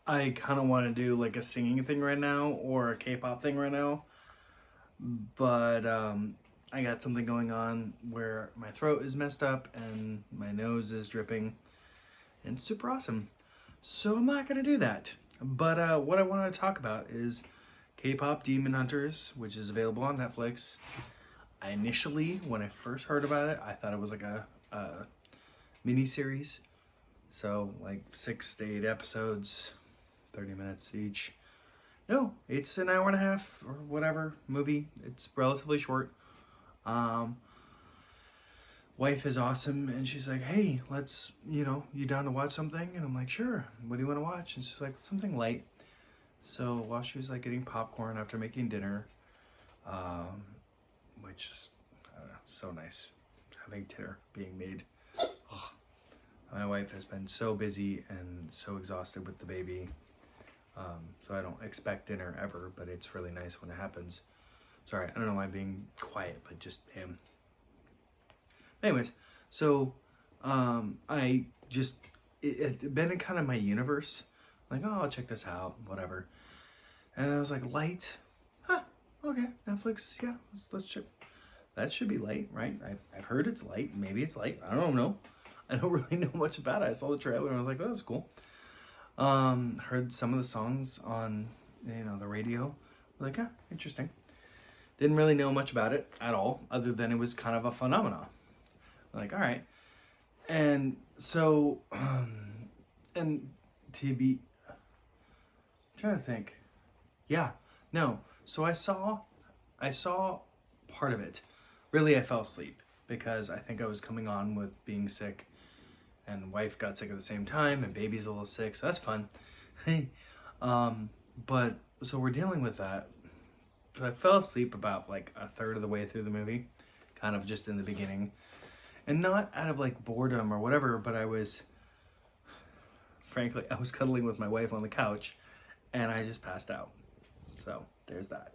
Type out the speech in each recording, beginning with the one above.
I kind of want to do like a singing thing right now or a K-pop thing right now, but I got something going on where my throat is messed up and my nose is dripping and super awesome. So I'm not gonna do that. But what I wanted to talk about is K-pop Demon Hunters, which is available on Netflix. I initially, when I first heard about it, I thought it was like a mini series, so like 6 to 8 episodes, 30 minutes each. No, it's an hour and a half or whatever movie. It's relatively short. Um, Wife is awesome, and she's like, "Hey, let's, you down to watch something?" And I'm like, "Sure. What do you want to watch?" And she's like, "Something light." So while she was like getting popcorn after making dinner, um, which is, I don't know, so nice having dinner being made. Oh, my wife has been so busy and so exhausted with the baby. So I don't expect dinner ever, but it's really nice when it happens. Sorry, I don't know why I'm being quiet, but just am. Anyways, so I just, it been in kind of my universe. Like, oh, I'll check this out, whatever. And I was like, light? Huh, okay, Netflix, yeah, let's check. That should be light, right? I've heard it's light. Maybe it's light. I don't know. I don't really know much about it. I saw the trailer and I was like, oh, that's cool. Heard some of the songs on, the radio. Like, yeah, interesting. Didn't really know much about it at all, other than it was kind of a phenomenon. Like, all right. And so, and to be, I'm trying to think. Yeah, no. So I saw part of it. Really, I fell asleep because I think I was coming on with being sick, and wife got sick at the same time, and baby's a little sick, so that's fun. um, but so we're dealing with that. So I fell asleep about like a third of the way through the movie, kind of just in the beginning, and not out of like boredom or whatever, but frankly, I was cuddling with my wife on the couch, and I just passed out. So there's that.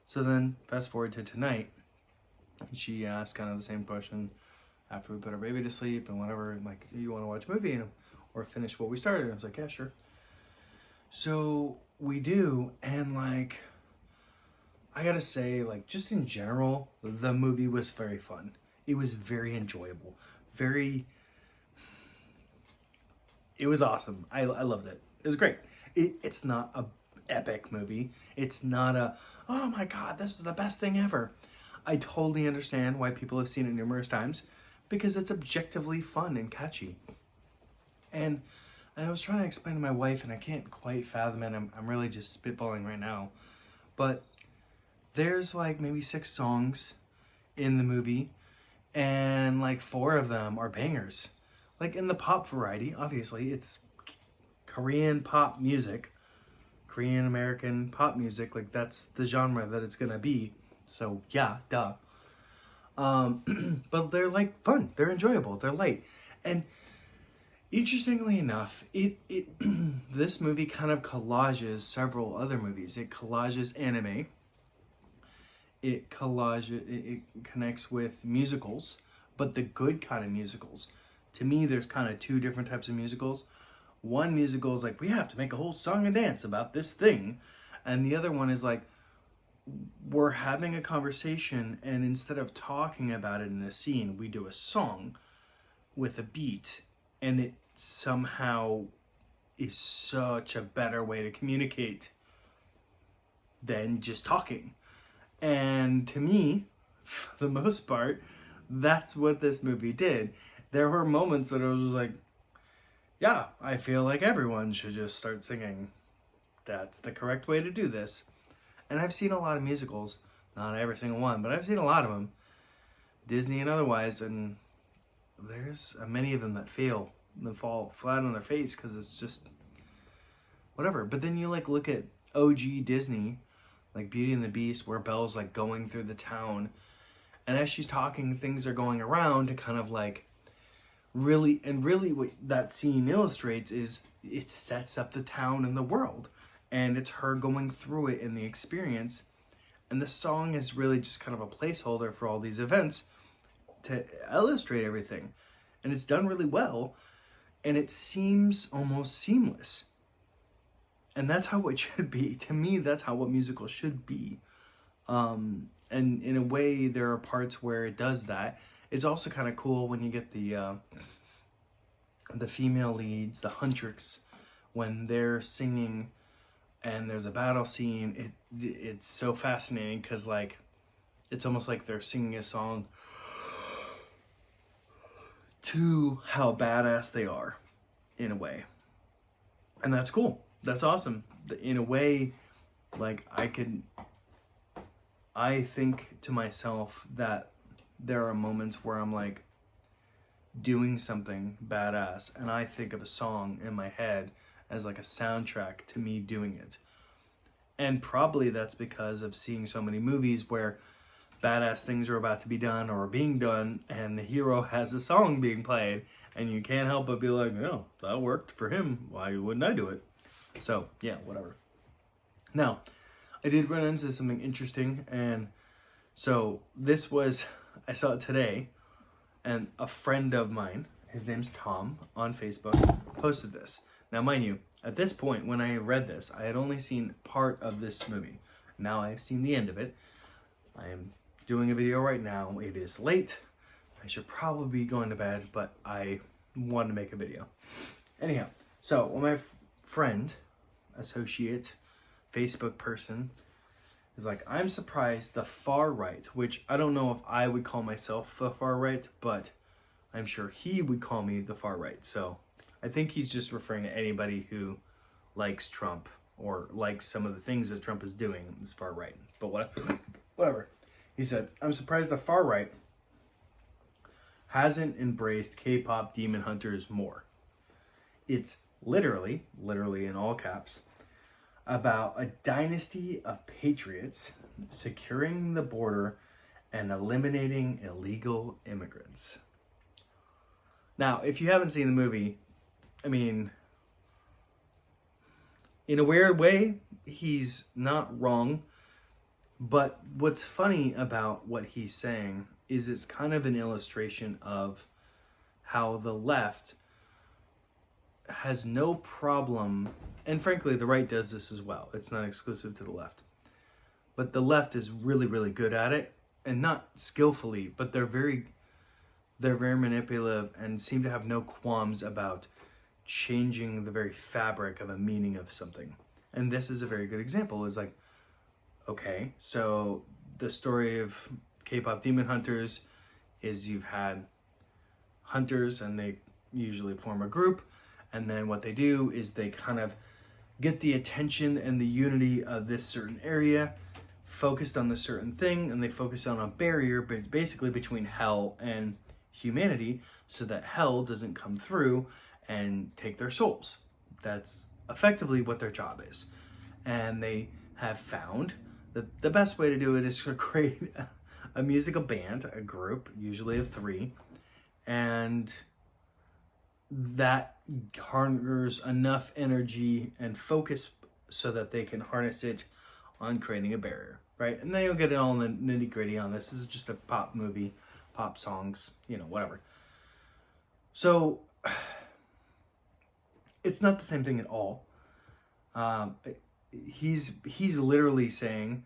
So then fast forward to tonight, she asked kind of the same question after we put our baby to sleep and whatever, and like, you want to watch a movie or finish what we started? And I was like, yeah, sure. So we do, and like, I gotta say, like, just in general, the movie was very fun. It was very enjoyable. It was awesome. I loved it. It was great. It's not a epic movie. It's not a, oh my God, this is the best thing ever. I totally understand why people have seen it numerous times because it's objectively fun and catchy. And I was trying to explain to my wife, and I can't quite fathom it. I'm really just spitballing right now. But there's like maybe 6 songs in the movie, and like 4 of them are bangers. Like in the pop variety, obviously, it's Korean pop music, Korean American pop music. Like that's the genre that it's gonna be. So yeah, duh. But they're like fun. They're enjoyable. They're light, and interestingly enough, it this movie kind of collages several other movies. It collages anime. It connects with musicals, but the good kind of musicals. To me, there's kind of 2 different types of musicals. One musical is like, we have to make a whole song and dance about this thing, and the other one is like, we're having a conversation, and instead of talking about it in a scene, we do a song with a beat, and it somehow is such a better way to communicate than just talking. And to me, for the most part, that's what this movie did. There were moments that I was just like, yeah, I feel like everyone should just start singing. That's the correct way to do this. And I've seen a lot of musicals, not every single one, but I've seen a lot of them, Disney and otherwise, and there's many of them that fail and fall flat on their face because it's just whatever. But then you like look at OG Disney, like Beauty and the Beast, where Belle's like going through the town, and as she's talking, things are going around to kind of like really what that scene illustrates is it sets up the town and the world, and it's her going through it in the experience, and the song is really just kind of a placeholder for all these events to illustrate everything, and it's done really well, and it seems almost seamless. And that's how it should be. To me, that's how what musical should be. And in a way, there are parts where it does that. It's also kind of cool when you get the female leads, the Huntrix, when they're singing and there's a battle scene. It's so fascinating because, like, it's almost like they're singing a song to how badass they are, in a way. And that's cool. That's awesome. In a way, like, I think to myself that there are moments where I'm like doing something badass and I think of a song in my head as like a soundtrack to me doing it. And probably that's because of seeing so many movies where badass things are about to be done or are being done, and the hero has a song being played, and you can't help but be like, oh, that worked for him. Why wouldn't I do it? So, yeah, whatever. Now, I did run into something interesting, and so this was, I saw it today, and a friend of mine, his name's Tom, on Facebook, posted this. Now, mind you, at this point, when I read this, I had only seen part of this movie. Now I've seen the end of it. I am doing a video right now. It is late. I should probably be going to bed, but I wanted to make a video. Anyhow, so when my friend, associate, Facebook person is like, I'm surprised the far right, which I don't know if I would call myself the far right, but I'm sure he would call me the far right. So I think he's just referring to anybody who likes Trump or likes some of the things that Trump is doing is far right. But whatever. He said, I'm surprised the far right hasn't embraced K-pop Demon Hunters more. It's literally in all caps, about a dynasty of patriots securing the border and eliminating illegal immigrants. Now, if you haven't seen the movie, I mean, in a weird way, he's not wrong. But what's funny about what he's saying is it's kind of an illustration of how the left has no problem, and frankly, the right does this as well. It's not exclusive to the left. But the left is really, really good at it, and not skillfully, but they're very manipulative and seem to have no qualms about changing the very fabric of a meaning of something. And this is a very good example. Is like, okay, so the story of K-pop Demon Hunters is you've had hunters and they usually form a group, and then what they do is they kind of get the attention and the unity of this certain area focused on this certain thing, and they focus on a barrier basically between hell and humanity so that hell doesn't come through and take their souls. That's effectively what their job is. And they have found that the best way to do it is to create a musical band, a group, usually of 3, and that garners enough energy and focus so that they can harness it on creating a barrier, right? And then you'll get it all in the nitty-gritty on this. This is just a pop movie, pop songs, whatever. So it's not the same thing at all. He's literally saying,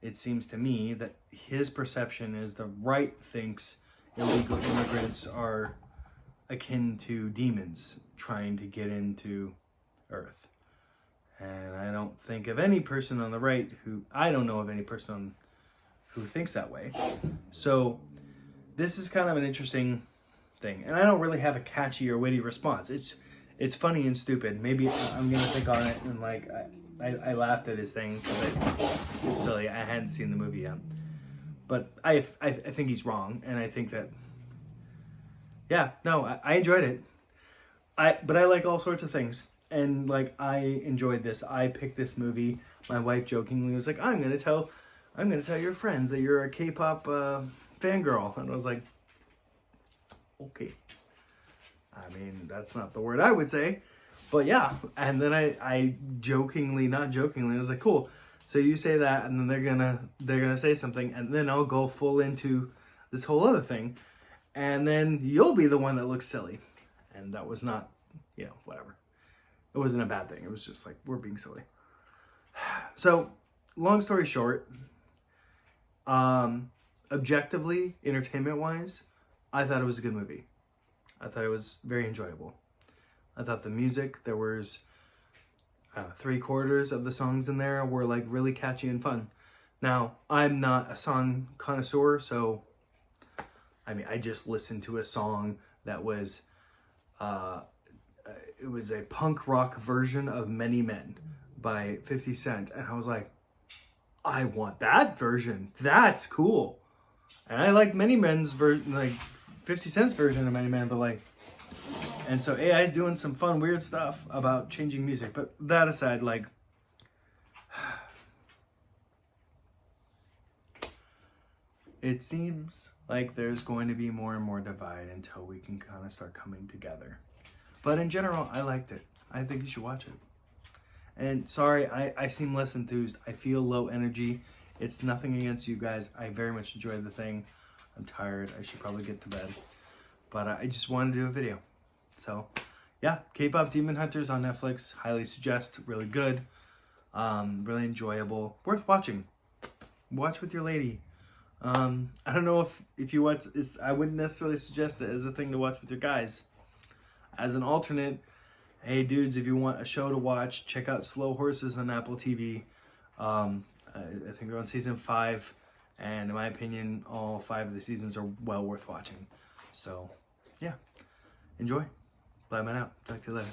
it seems to me, that his perception is the right thinks illegal immigrants are akin to demons trying to get into Earth. And I don't think of any person on the right I don't know of any person who thinks that way. So this is kind of an interesting thing. And I don't really have a catchy or witty response. It's funny and stupid. Maybe I'm going to think on it and like, I laughed at his thing because it's silly. I hadn't seen the movie yet. But I think he's wrong. And I think that, yeah, no, I enjoyed it. But I like all sorts of things. And like, I enjoyed this. I picked this movie. My wife jokingly was like, I'm gonna tell your friends that you're a K-pop fangirl. And I was like, okay. I mean, that's not the word I would say, but yeah. And then I jokingly, not jokingly, I was like, cool. So you say that, and then they're gonna say something, and then I'll go full into this whole other thing, and then you'll be the one that looks silly. And that was not, whatever. It wasn't a bad thing. It was just like, we're being silly. So, long story short, objectively, entertainment-wise, I thought it was a good movie. I thought it was very enjoyable. I thought the music, there was 3/4 of the songs in there were like really catchy and fun. Now, I'm not a song connoisseur, so I mean, I just listened to a song that was, it was a punk rock version of Many Men by 50 Cent. And I was like, I want that version. That's cool. And I like Many Men's version, like 50 Cent's version of Many Men, but like, and so AI is doing some fun, weird stuff about changing music. But that aside, like, it seems like there's going to be more and more divide until we can kind of start coming together. But in general, I liked it. I think you should watch it. And sorry, I seem less enthused. I feel low energy. It's nothing against you guys. I very much enjoyed the thing. I'm tired. I should probably get to bed. But I just wanted to do a video. So, yeah, K-Pop Demon Hunters on Netflix. Highly suggest. Really good. Really enjoyable. Worth watching. Watch with your lady. I don't know if you watch, I wouldn't necessarily suggest it as a thing to watch with your guys. As an alternate, hey dudes, if you want a show to watch, check out Slow Horses on Apple TV. I think they're on season 5, and in my opinion, all 5 of the seasons are well worth watching. So, yeah, enjoy. Bye, man out. Talk to you later.